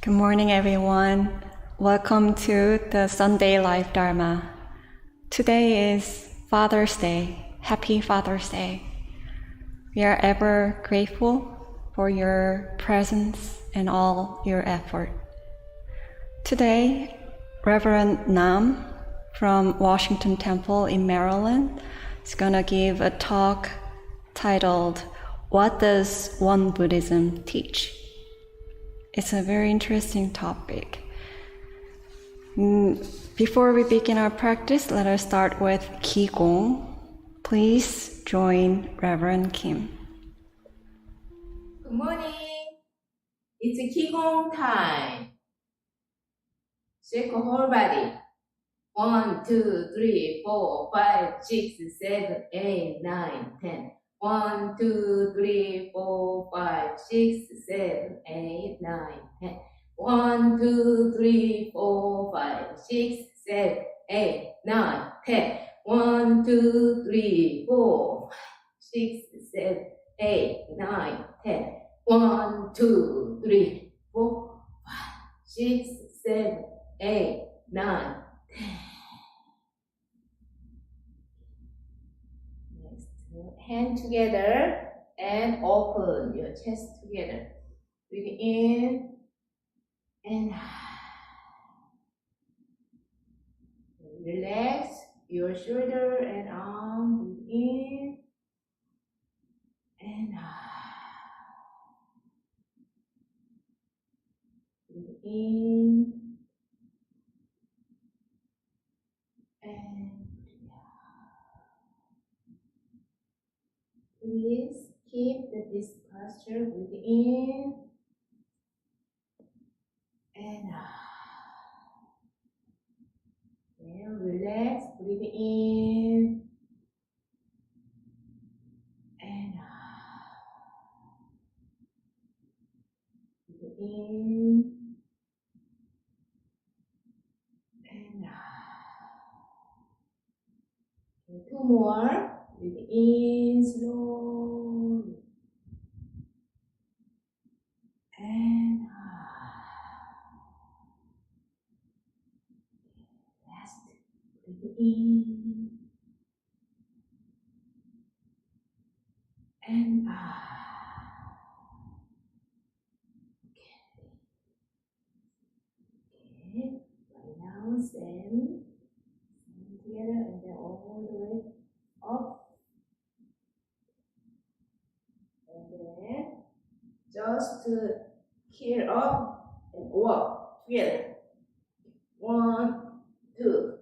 Good morning, everyone. Welcome to the Sunday Life Dharma. Today is Father's Day. Happy Father's Day. We are ever grateful for your presence and all your effort. Today, Reverend Nam from Washington Temple in Maryland is going to give a talk titled, What Does One Buddhism Teach? It's a very interesting topic. Before we begin our practice, let us start with Qi Gong. Please join Reverend Kim. Good morning. It's Qi Gong time. Shake your whole body. 1, 2, 3, 4, 5, 6, 7, 8, 9, 10. 1, 2, 3, 4, 5, 6, 7, 8, 9, 10. 1, 2, 3, 4, 5, 6, 7, 8, 9, 10. 1, 2, 3, 4, 6, 7, 8, 9, 10. 1, 2, 3, 4, 5, 6, 7, 8, 9, 10. Next, hand together and open your chest together. Breathe in and relax your shoulder and arm. Breathe in and breathe in and please keep this posture. Breathe in and then relax. Breathe in and breathe in and okay, 2 more. Breathe in slowly and last. Breathe in and okay. Right now, stand together and then all the way up. And then just to gear up and walk together. 1, 2.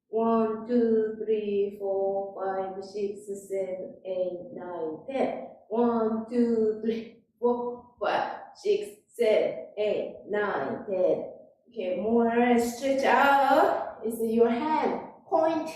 1, 2, 3, 4, 5, 6, 7, 8, 9, 10. 1, 2, 3, 4, 5, 6, 7, 8, 9, 10. Okay, more stretch out. It's your hand. Point.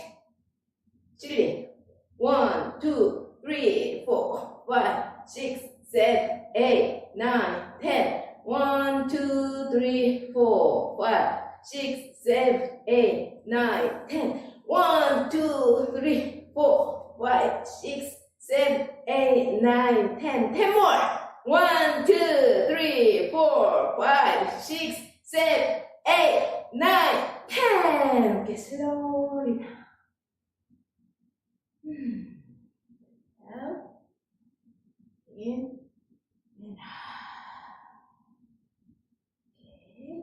Chili. 1, 2, 3, 4, 5, 6, 7, 8, 9, 10. 1, 2, 3, 4, 5, 6, 7, 8, 9, 10. 1, 2, 3, 4, 5, 6, 7, 8, 9, 10. 10 more. 1, 2, 3, 4, 5, 6, 7, 8, 9, 10. Okay, slowly down. Out. In and out. Okay,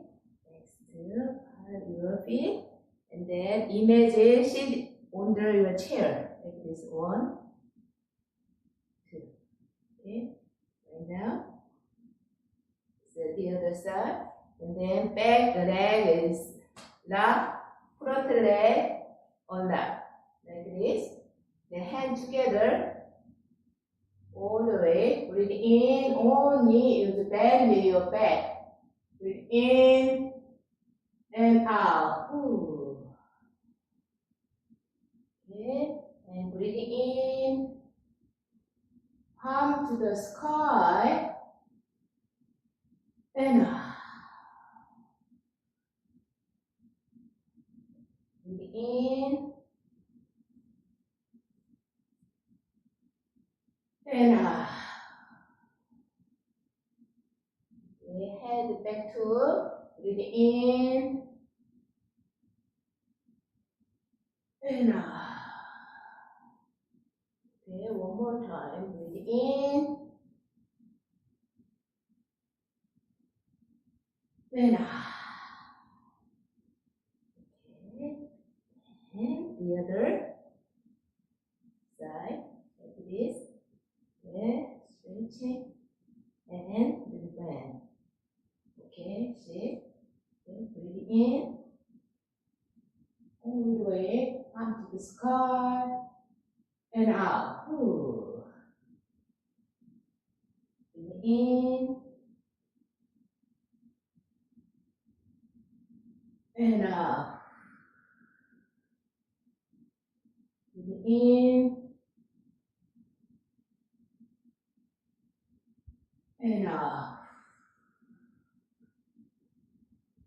next part your feet. And then imagine sit under your chair like this. 1, 2. Okay, right now. So the other side. And then back the leg is lock, front leg on lock. Like this. Then hand together. All the way. Breathe in. Only you bend your back. Breathe in and out. Ooh. Okay. And breathe in. Palm to the sky. And out. Breathe in. And out. Okay, head back to breathe in and out. Okay, one more time. Breathe in and out. Okay, and the other side like this. Yeah, stretching and bend. Okay, sit. Okay, breathe in all the way up to the sky and out. Ooh. Breathe in and out. Breathe in and out.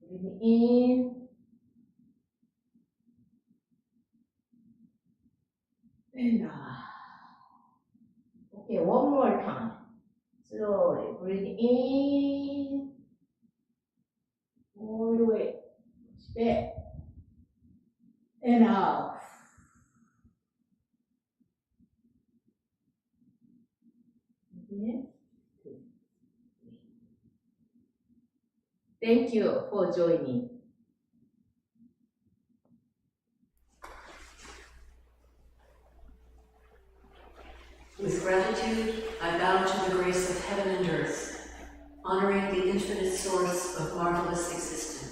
Breathe in and out. Okay, one more time. Slowly breathe in all the way back and out. Okay. Thank you for joining. With gratitude, I bow to the grace of heaven and earth, honoring the infinite source of marvelous existence.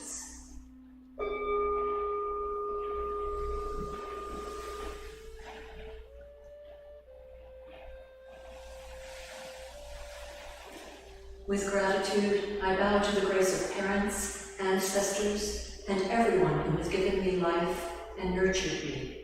With gratitude, I bow to the grace of parents, ancestors, and everyone who has given me life and nurtured me.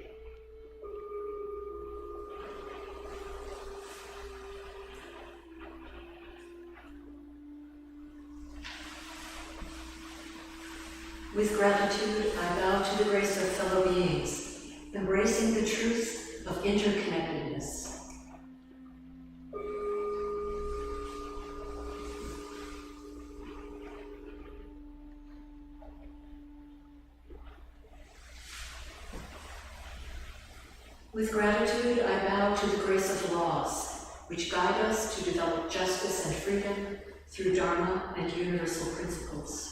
With gratitude, I bow to the grace of fellow beings, embracing the truth of interconnectedness. With gratitude, I bow to the grace of laws, which guide us to develop justice and freedom through Dharma and universal principles.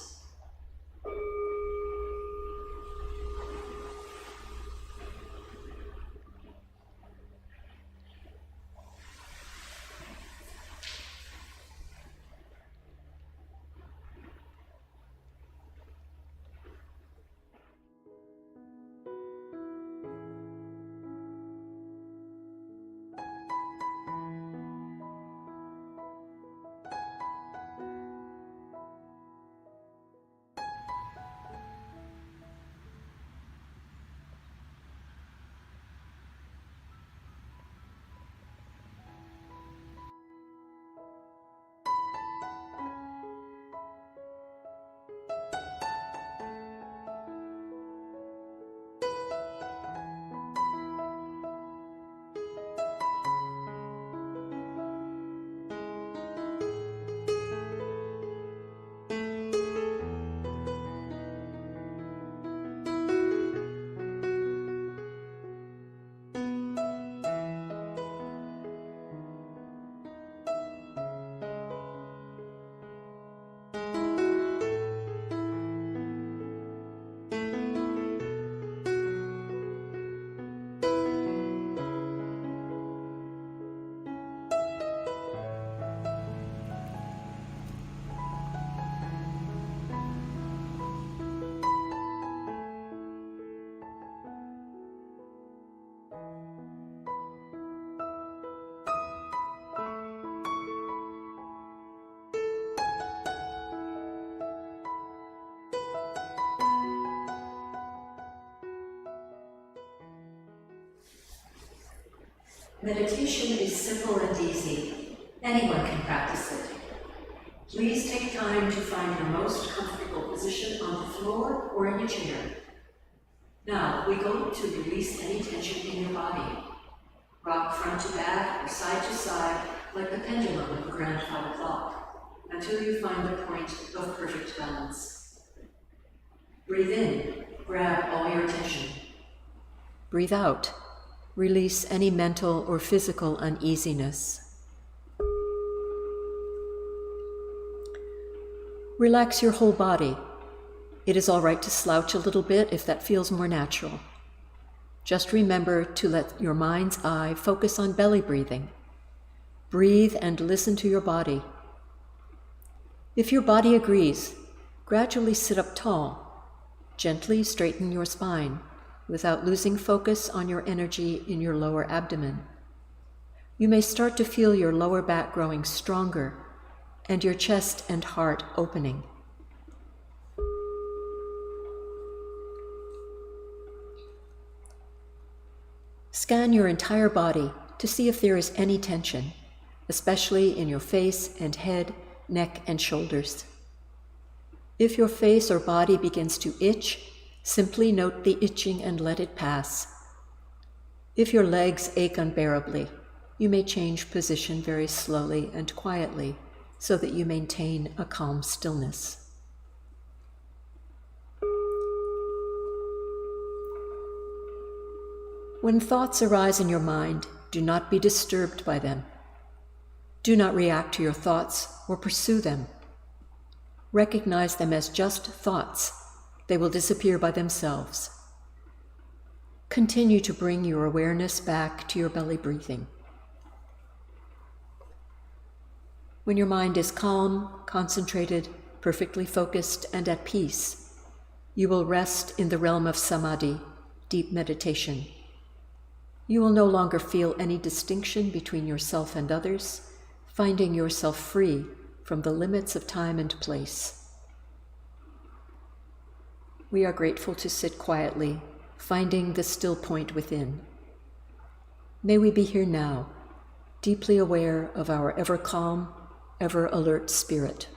Meditation is simple and easy. Anyone can practice it. Please take time to find your most comfortable position on the floor or in a chair. Now, we're going to release any tension in your body. Rock front to back or side to side like the pendulum of a grandfather clock. until you find the point of perfect balance. Breathe in, grab all your attention. Breathe out, release any mental or physical uneasiness. Relax your whole body. It is all right to slouch a little bit if that feels more natural. Just remember to let your mind's eye focus on belly breathing. Breathe and listen to your body. If your body agrees, gradually sit up tall. Gently straighten your spine without losing focus on your energy in your lower abdomen. You may start to feel your lower back growing stronger and your chest and heart opening. Scan your entire body to see if there is any tension, especially in your face and head, neck and shoulders. If your face or body begins to itch, simply note the itching and let it pass. If your legs ache unbearably, you may change position very slowly and quietly so that you maintain a calm stillness. When thoughts arise in your mind, do not be disturbed by them. Do not react to your thoughts or pursue them. Recognize them as just thoughts. They will disappear by themselves. Continue to bring your awareness back to your belly breathing. When your mind is calm, concentrated, perfectly focused, and at peace, you will rest in the realm of samadhi, deep meditation. You will no longer feel any distinction between yourself and others, finding yourself free from the limits of time and place. We are grateful to sit quietly, finding the still point within. May we be here now, deeply aware of our ever calm, ever alert spirit.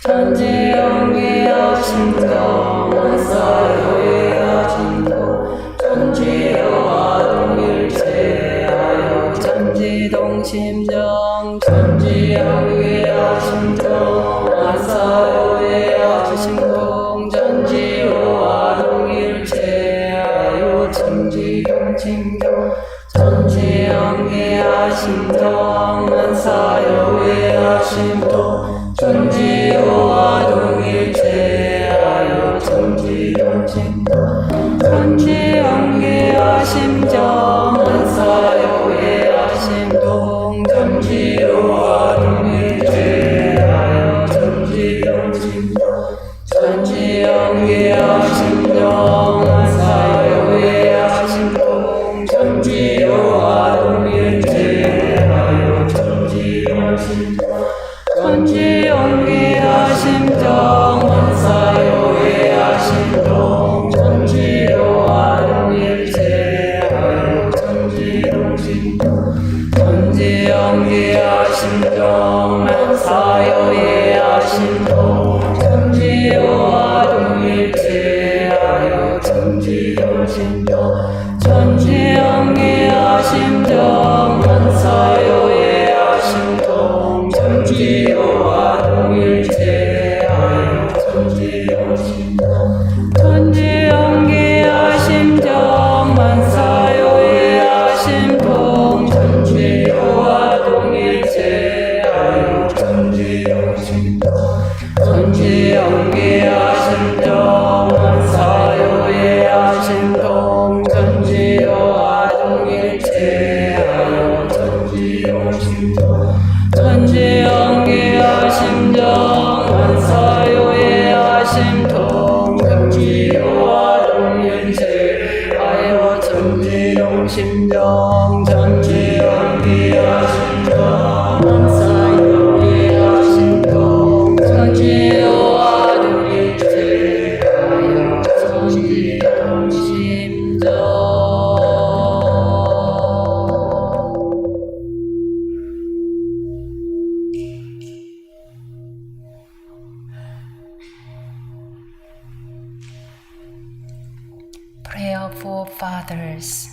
전지영계하심정 사요의하심도 전지여와동일체하여 전지동심정 전지영계하심정 사요의하심동 전지여와동일체하여 전지동심정 전지영계하심정 사요의하심도 전지여와 동일체하여 전지동심도 전지영계하심정 사요의하심동 전지여와 동일체하여 전지동심도 전지영계하심정 사요의하심동 전지여와 동일체하여 전지동심도 전지영계하심정 사요의하심동 전지여와 동일체하여 전지동심도 전지영계하심정 사요의하심동 전지여와 동일체하여 전지동심도 전지영계하심정 사요의하심동 전지여와 동일체하여 전지동심도 전지영계하심정 사요의하심동 전지여와 동일체하여 전지동심도 전지영계하심정 사요의하심동 전지여와 동일체하여 전지동심도 전지영계하심정 사요의하심동 전지여와 동일체하여 전지동심정 전지영계하심정 사요의하심동 전지여와 동일체하여 전지동심정. Prayer for Fathers.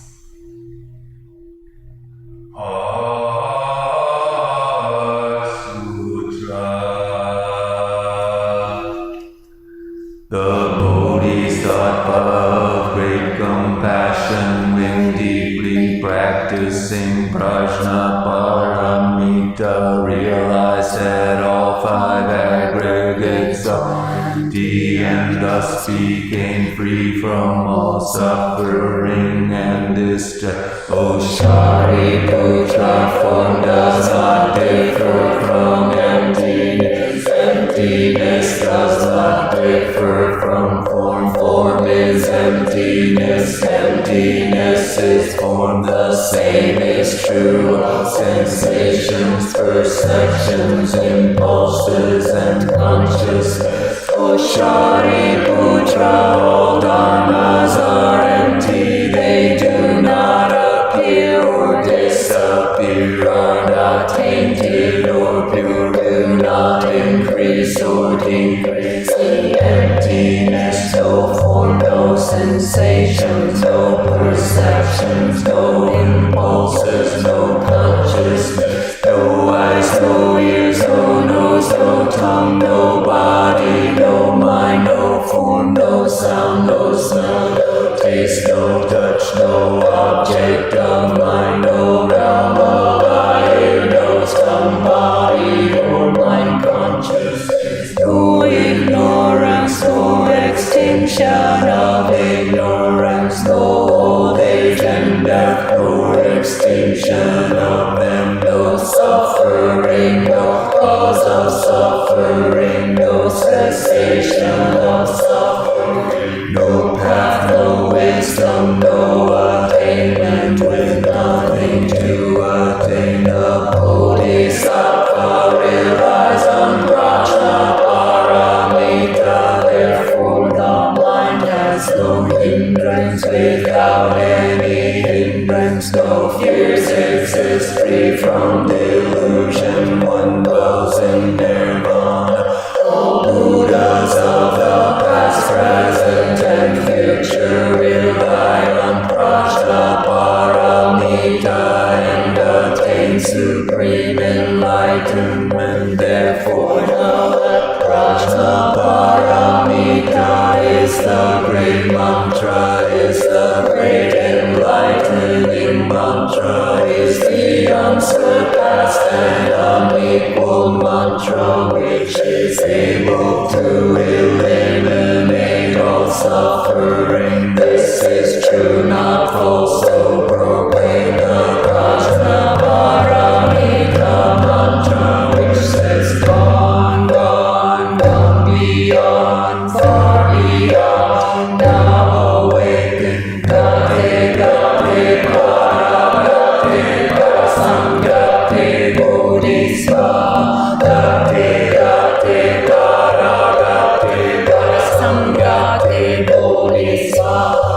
The Bodhisattva of great compassion, when deeply practicing Prajnaparamita, realized that all five aggregates are empty and thus became free from all suffering and distress. O Shariputra, form does not differ from emptiness. Emptiness does not differ from form. Form is emptiness. Emptiness is form. The same is true of sensations, perceptions, impulses, and consciousness. O Shariputra, all dharmas are empty. They do not appear or disappear, are not tainted or pure, do not increase or decrease. In emptiness, no form, no sensations, no perceptions, no impulses, no consciousness, no eyes, no ears, no nose, no tongue, no body, no mind, no form, no sound, no smell, no taste, no touch, no object of mind, no realm of eye, no tongue, body, or mind consciousness, no ignorance, no extinction of ignorance, no old age and death, no extinction of them, no suffering, no cause of suffering, no cessation of suffering, no path, no wisdom, no attainment, with nothing to attain. The Bodhisattva relies on Prajnaparamita, therefore the mind has no hindrance. Without any hindrance, no fears exist. Free from delusion, one dwells in nirvana. mantra which is able to eliminate all suffering. This is true, not false, so proclaim the Prajnaparamita mantra which says gone, gone, gone beyond, far beyond, now awaken, gate, gate, para, gate, para, samgate, bodhisattva, gate, gate, para, gate, para, samgate, bodhisattva,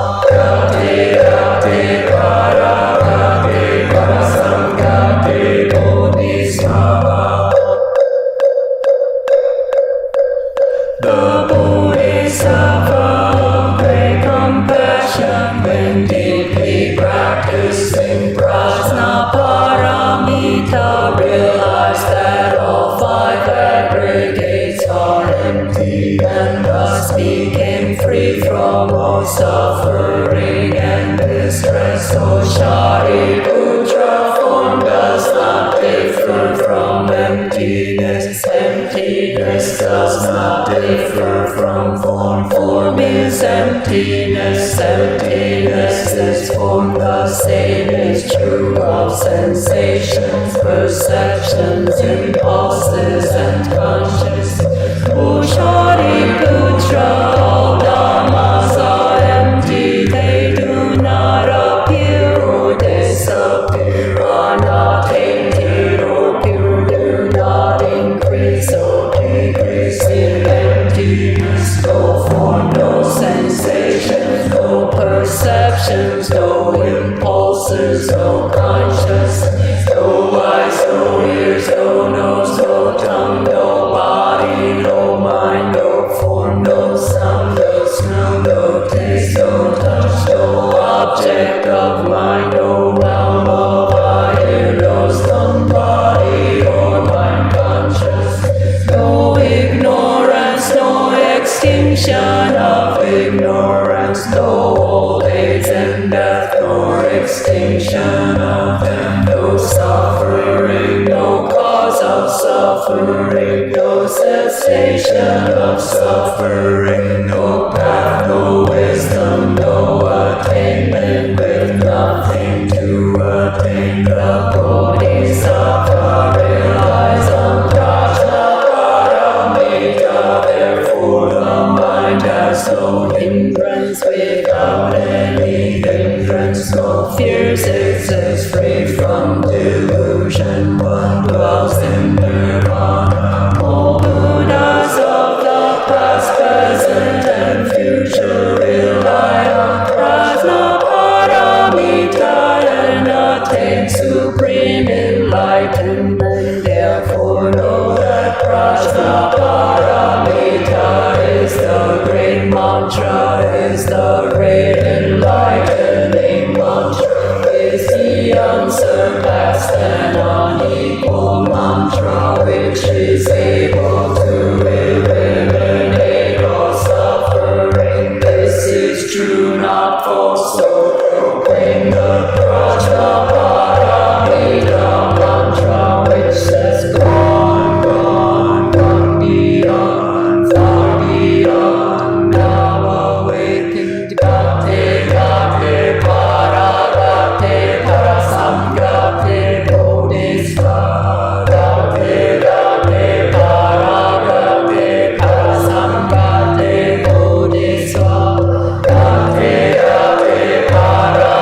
gate, gate, para, gate, para, samgate, bodhisattva. The Bodhisattva of great compassion, when deeply practicing Prajnaparamita, realized that all five aggregates are empty and thus became free from all suffering and distress. So Shariputra form does not differ from emptiness. Emptiness does not differ from form. Form is emptiness. Emptiness is form. The same is true of sensations, perceptions, impulses, and consciousness. O Shariputra, all dhammas are empty. They do not appear or disappear, are not tainted or pure, do not increase or decrease in emptiness. No form, no sensations, no perceptions, no impulses, no consciousness, no eyes, no ears, no nose, no tongue, no body, no mind, no form, no sound, no smell, no taste, no touch, no object of mind, no realm of eye, ear, nose, tongue, body, or mind consciousness, no ignorance, no extinction of ignorance, no old age and death, nor extinction of them, no suffering, no cause of suffering, no cessation of suffering, no path, no wisdom, no attainment, with nothing to attain. The Bodhisattva relies on Prajnaparamita, therefore the mind has no hindrance. Without any hindrance, no fears exist, free from delusion, one dwells in nirvana. All Buddhas of the past, present, and future rely on Prajnaparamita and attain supreme enlightenment. Therefore know that Prajnaparamita is the great mantra, is the great enlightening mantra, is the unsurpassed and unequal mantra which is able to eliminate all suffering. This is true, not false, so proclaim the Prajnaparamita mantra which says gone, gone, gone beyond, far beyond, now awakened. Gate, gate, para, gate, para, samgate, bodhisattva, gate, gate, para, gate, para, samgate, bodhisattva, gate, gate, para,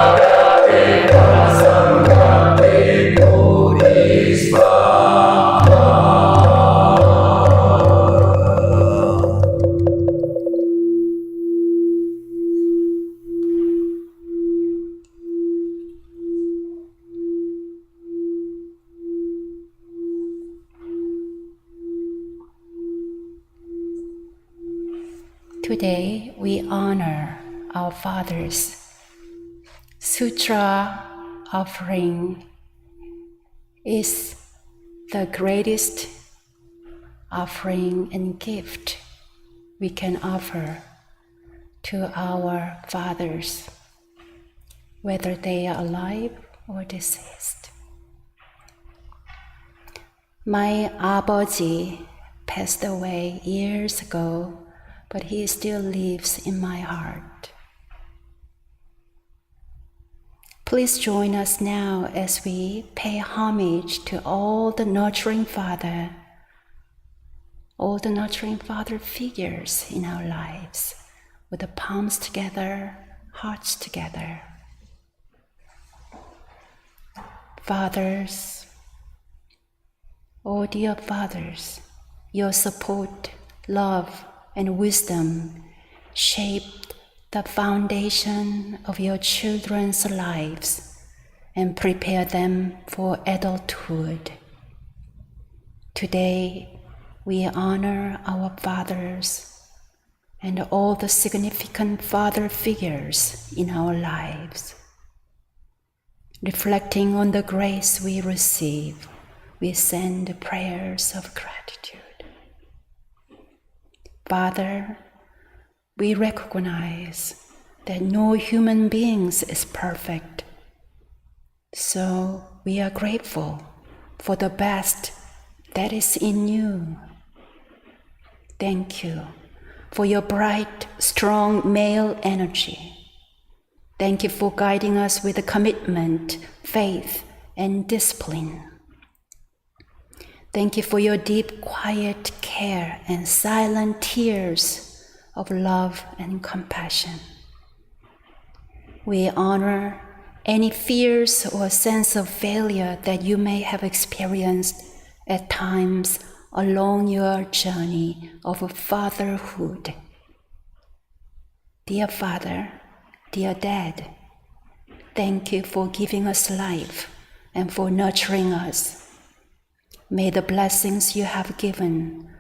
gate, para, samgate, bodhisattva. Today we honor our fathers. Sutra offering is the greatest offering and gift we can offer to our fathers, whether they are alive or deceased. My 아버지 passed away years ago, but he still lives in my heart. Please join us now as we pay homage to all the nurturing father figures in our lives, with the palms together, hearts together. Fathers, oh dear fathers, your support, love, and wisdom shaped the foundation of your children's lives and prepare them for adulthood. Today, we honor our fathers and all the significant father figures in our lives. Reflecting on the grace we receive, we send prayers of gratitude. Father, we recognize that no human being is perfect, so we are grateful for the best that is in you. Thank you for your bright, strong male energy. Thank you for guiding us with commitment, faith, and discipline. Thank you for your deep, quiet care and silent tears of love and compassion. We honor any fears or sense of failure that you may have experienced at times along your journey of fatherhood. Dear Father, dear Dad, thank you for giving us life and for nurturing us. May the blessings you have given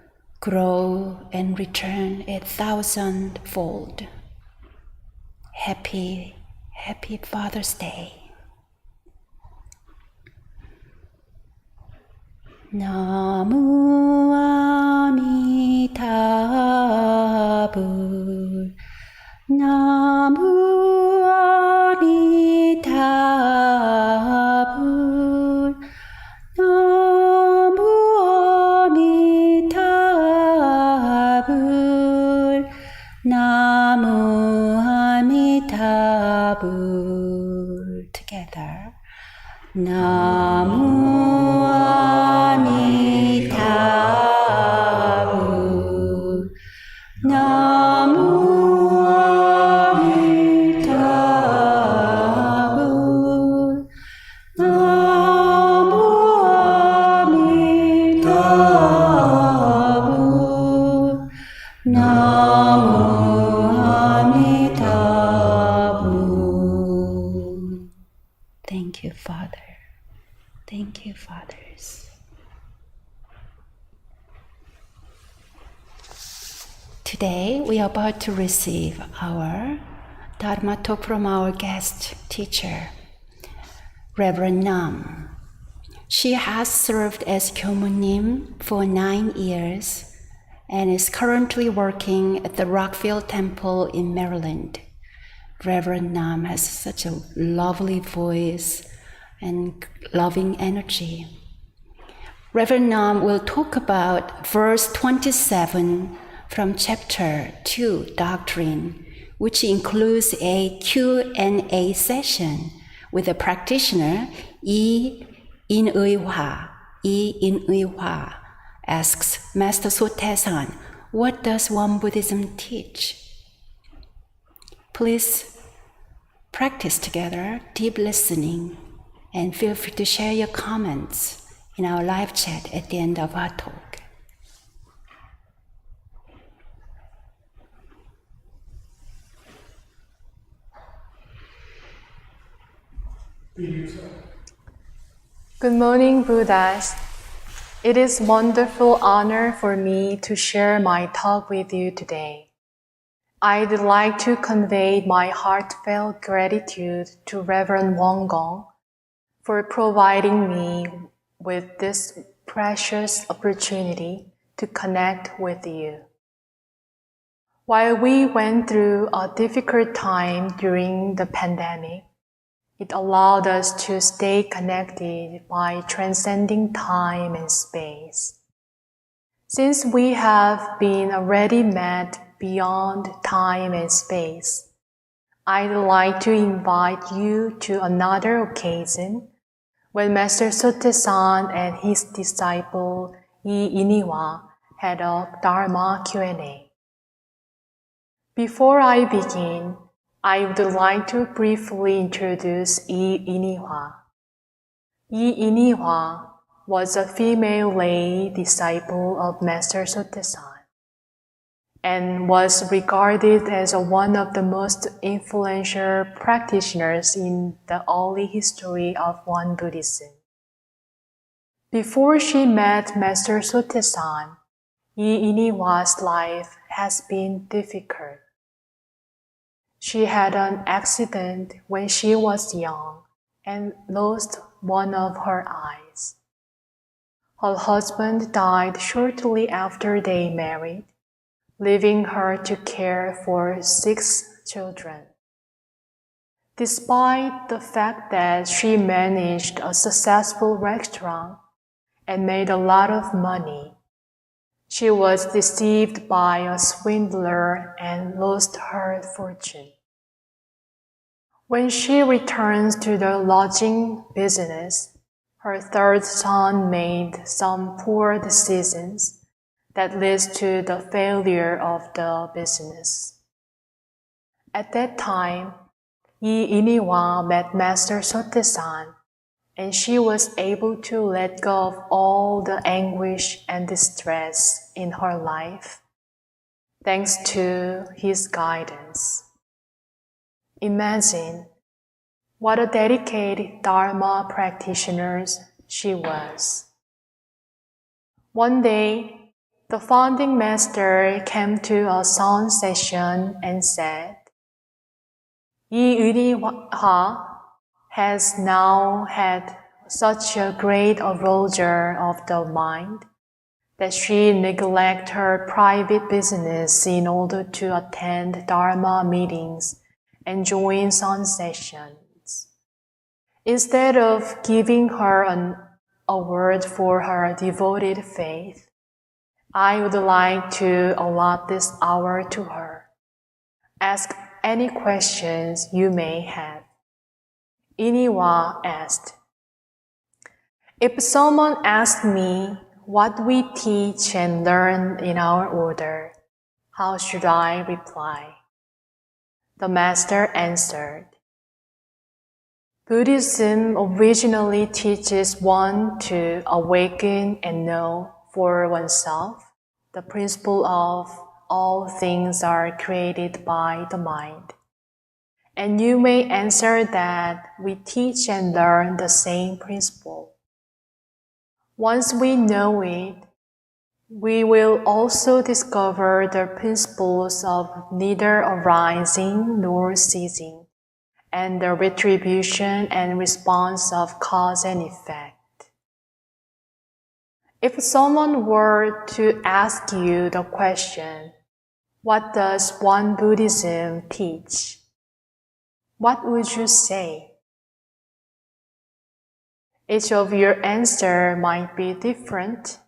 grow and return 1,000-fold. Happy Father's Day. Namu Amitabha. Namu Amitabha. Namu Amitabha. Namu Amitabha. Together. Namu Amitabha. Namu Amitabha. Namu Amitabha. Namu Amitabha. Thank you, Father. Thank you, fathers. Today, we are about to receive our Dharma Talk from our guest teacher, Reverend Nam. She has served as Kyomunim for 9 years and is currently working at the Rockville Temple in Maryland. Reverend Nam has such a lovely voice and loving energy. Reverend Nam will talk about verse 27 from chapter 2, Doctrine, which includes a Q&A session with the practitioner Yi In-Ui-Hwa. Yi In-Ui-Hwa asks Master Sotaesan, what does Won Buddhism teach? Please practice together deep listening and feel free to share your comments in our live chat at the end of our talk. Good morning, Buddhas. It is a wonderful honor for me to share my talk with you today. I'd like to convey my heartfelt gratitude to Reverend Gong for providing me with this precious opportunity to connect with you. While we went through a difficult time during the pandemic, It allowed us to stay connected by transcending time and space. Since we have been already met beyond time and space, I'd like to invite you to another occasion when Master Sotaesan and his disciple Yi Iniwa had a Dharma Q&A. Before I begin, I would like to briefly introduce Yi Iniwa. Yi Iniwa was a female lay disciple of Master Sotaesan and was regarded as one of the most influential practitioners in the early history of Won Buddhism. Before she met Master Sotaesan, Yi Iniwa's life has been difficult. She had an accident when she was young and lost one of her eyes. Her husband died shortly after they married, leaving her to care for 6 children. Despite the fact that she managed a successful restaurant and made a lot of money, she was deceived by a swindler and lost her fortune. When she returns to the lodging business, her third son made some poor decisions that leads to the failure of the business. At that time, Yi Iniwa met Master Sotaesan, and she was able to let go of all the anguish and distress in her life, thanks to his guidance. Imagine what a dedicated Dharma practitioner she was. One day, the founding master came to a sound session and said, Yi Iniwa has now had such a great arousal of the mind that she neglects her private business in order to attend Dharma meetings and join sound sessions. Instead of giving her an award for her devoted faith, I would like to allot this hour to her. Ask any questions you may have. Iniwa asked, if someone asked me what we teach and learn in our order, how should I reply? The master answered, Buddhism originally teaches one to awaken and know for oneself the principle of all things are created by the mind. And you may answer that we teach and learn the same principle. Once we know it, we will also discover the principles of neither arising nor ceasing, and the retribution and response of cause and effect. If someone were to ask you the question, what does Won Buddhism teach? What would you say? Each of your answer might be different,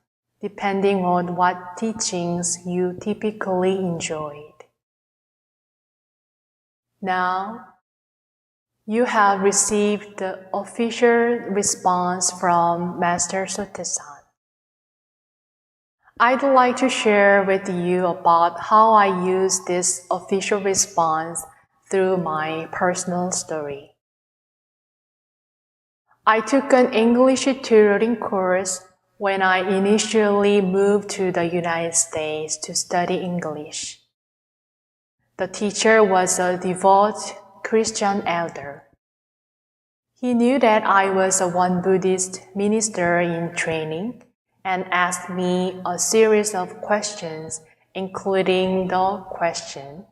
depending on what teachings you typically enjoyed. Now, you have received the official response from Master Sotaesan. I'd like to share with you about how I use this official response through my personal story. I took an English tutoring course when I initially moved to the United States to study English. The teacher was a devout Christian elder. He knew that I was a Won Buddhist minister in training and asked me a series of questions, including the question,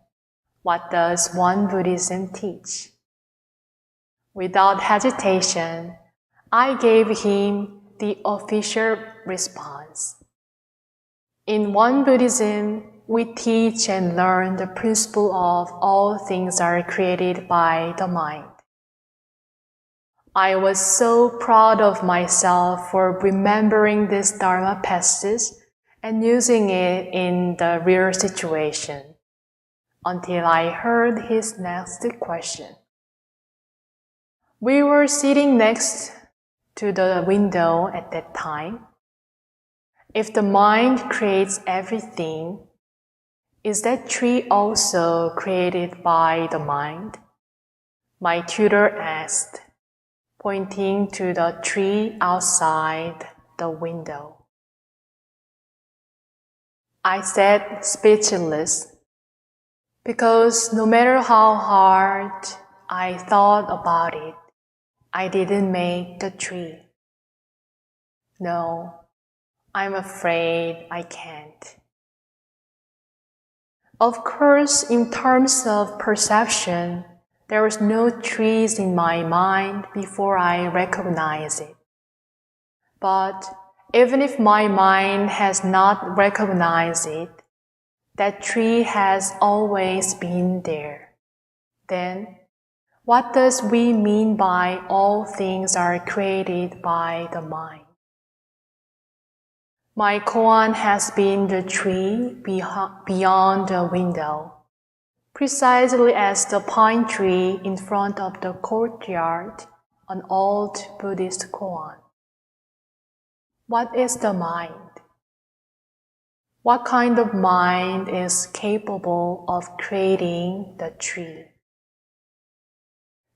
what does Won Buddhism teach? Without hesitation, I gave him the official response. In Won Buddhism, we teach and learn the principle of all things are created by the mind. I was so proud of myself for remembering this Dharma passage and using it in the real situation, until I heard his next question. We were sitting next to the window at that time. If the mind creates everything, is that tree also created by the mind? My tutor asked, pointing to the tree outside the window. I sat speechless, because no matter how hard I thought about it, I didn't make the tree. No, I'm afraid I can't. Of course, in terms of perception, there was no trees in my mind before I recognized it. But even if my mind has not recognized it, that tree has always been there. Then, what does we mean by all things are created by the mind? My koan has been the tree beyond the window, precisely as the pine tree in front of the courtyard, an old Buddhist koan. What is the mind? What kind of mind is capable of creating the tree?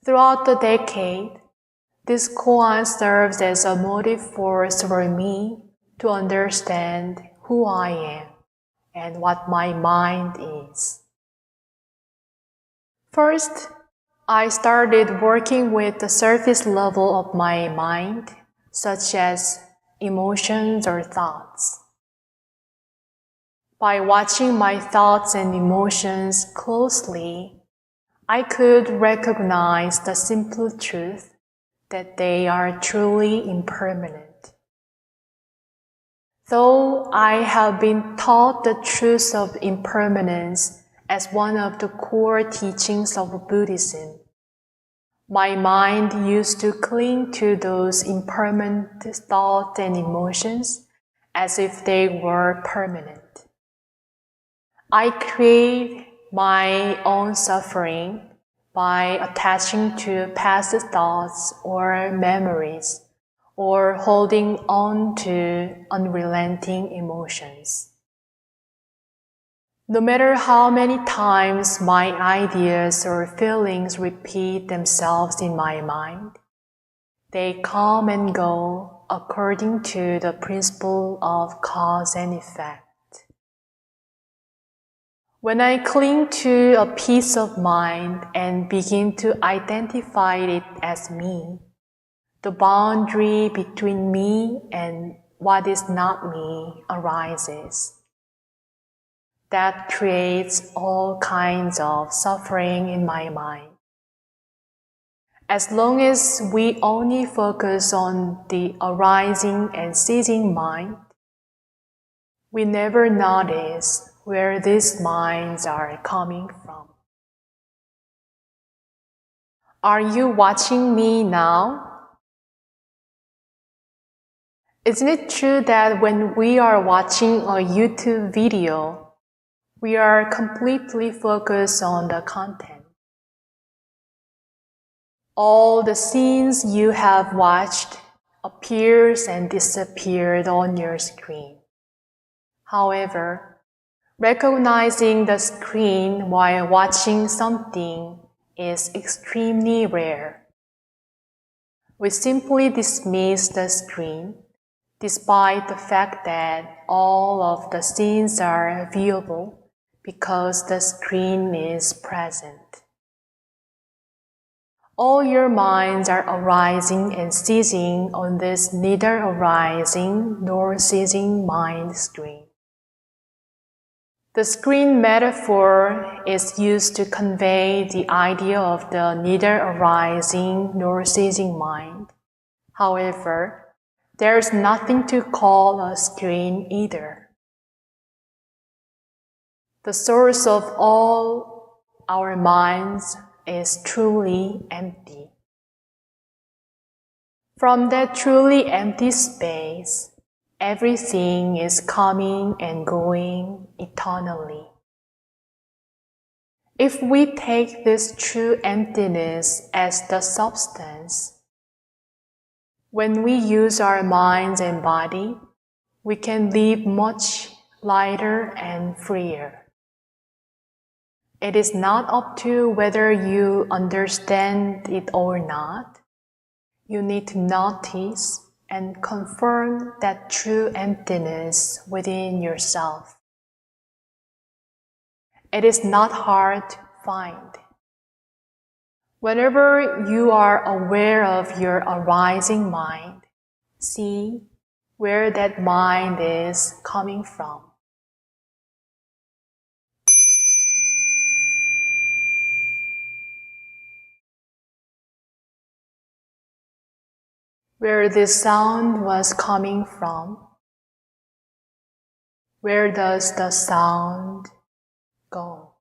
Throughout the decade, this koan serves as a motive force for me to understand who I am and what my mind is. First, I started working with the surface level of my mind, such as emotions or thoughts. By watching my thoughts and emotions closely, I could recognize the simple truth that they are truly impermanent. Though I have been taught the truth of impermanence as one of the core teachings of Buddhism, my mind used to cling to those impermanent thoughts and emotions as if they were permanent. I create my own suffering by attaching to past thoughts or memories, or holding on to unrelenting emotions. No matter how many times my ideas or feelings repeat themselves in my mind, they come and go according to the principle of cause and effect. When I cling to a piece of mind and begin to identify it as me, the boundary between me and what is not me arises. That creates all kinds of suffering in my mind. As long as we only focus on the arising and ceasing mind, we never notice where these minds are coming from. Are you watching me now? Isn't it true that when we are watching a YouTube video, we are completely focused on the content? All the scenes you have watched appears and disappeared on your screen. However, recognizing the screen while watching something is extremely rare. We simply dismiss the screen, despite the fact that all of the scenes are viewable because the screen is present. All your minds are arising and ceasing on this neither arising nor ceasing mind screen. The screen metaphor is used to convey the idea of the neither arising nor ceasing mind. However, there is nothing to call a screen either. The source of all our minds is truly empty. From that truly empty space, everything is coming and going eternally. If we take this true emptiness as the substance, when we use our minds and body, we can live much lighter and freer. It is not up to whether you understand it or not. You need to notice and confirm that true emptiness within yourself. It is not hard to find. Whenever you are aware of your arising mind, see where that mind is coming from. Where this sound was coming from, where does the sound go?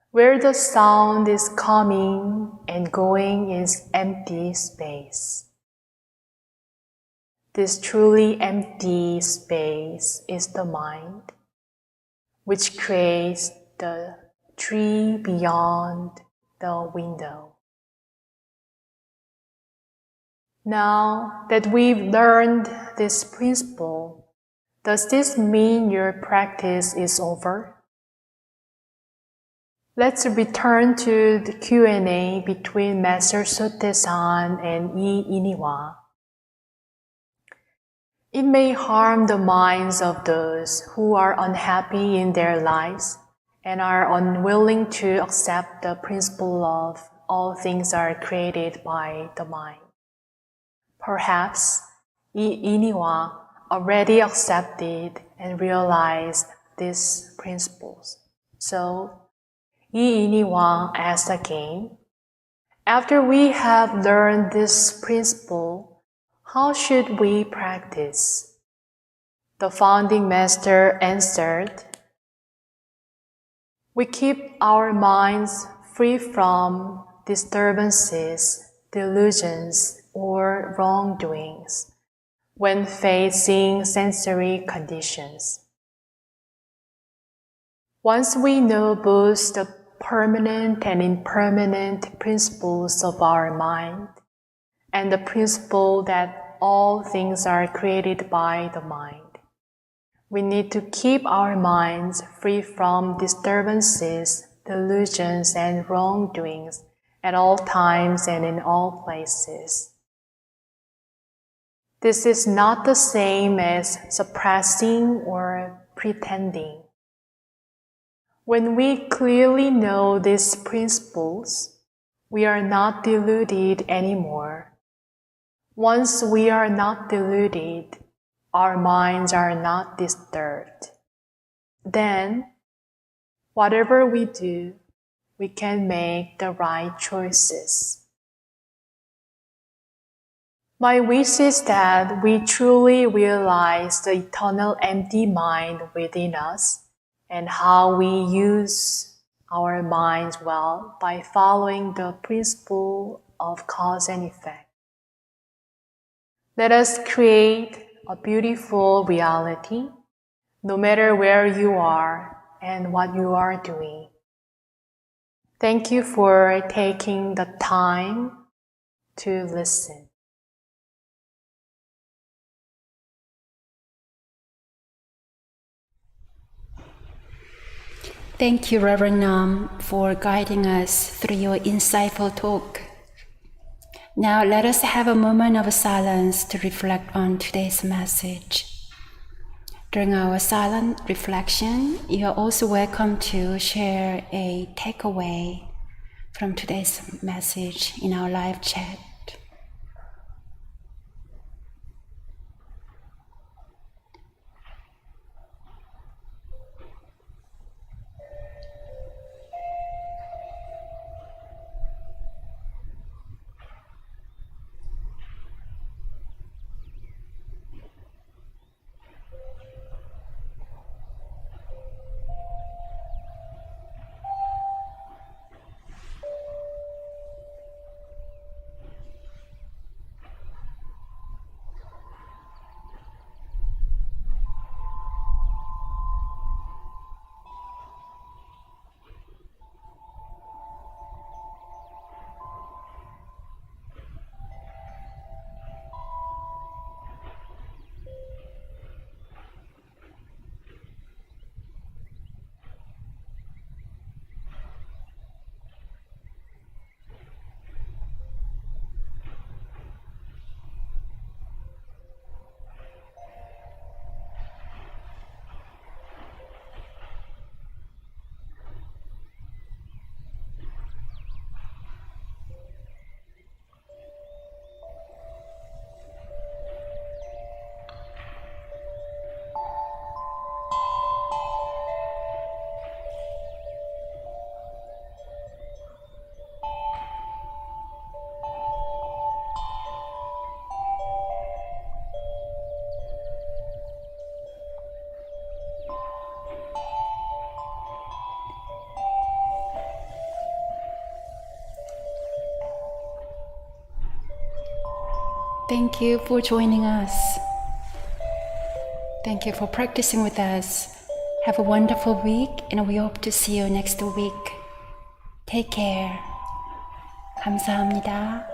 Where the sound is coming and going is empty space. This truly empty space is the mind, which creates the tree beyond the window. Now that we've learned this principle, does this mean your practice is over? Let's return to the Q&A between Master Sote-san and Yi Iniwa. It may harm the minds of those who are unhappy in their lives and are unwilling to accept the principle of all things are created by the mind. Perhaps Iniwa already accepted and realized these principles. So, Iniwa asks again, after we have learned this principle, how should we practice? The founding master answered, we keep our minds free from disturbances, delusions, or wrongdoings when facing sensory conditions. Once we know both the permanent and impermanent principles of our mind and the principle that all things are created by the mind, we need to keep our minds free from disturbances, delusions, and wrongdoings at all times and in all places. This is not the same as suppressing or pretending. When we clearly know these principles, we are not deluded anymore. Once we are not deluded, our minds are not disturbed. Then, whatever we do, we can make the right choices. My wish is that we truly realize the eternal empty mind within us and how we use our minds well by following the principle of cause and effect. Let us create a beautiful reality, no matter where you are and what you are doing. Thank you for taking the time to listen. Thank you, Reverend Nam, for guiding us through your insightful talk. Now let us have a moment of silence to reflect on today's message. During our silent reflection, you are also welcome to share a takeaway from today's message in our live chat. Thank you for joining us. Thank you for practicing with us. Have a wonderful week, and we hope to see you next week. Take care. 감사합니다.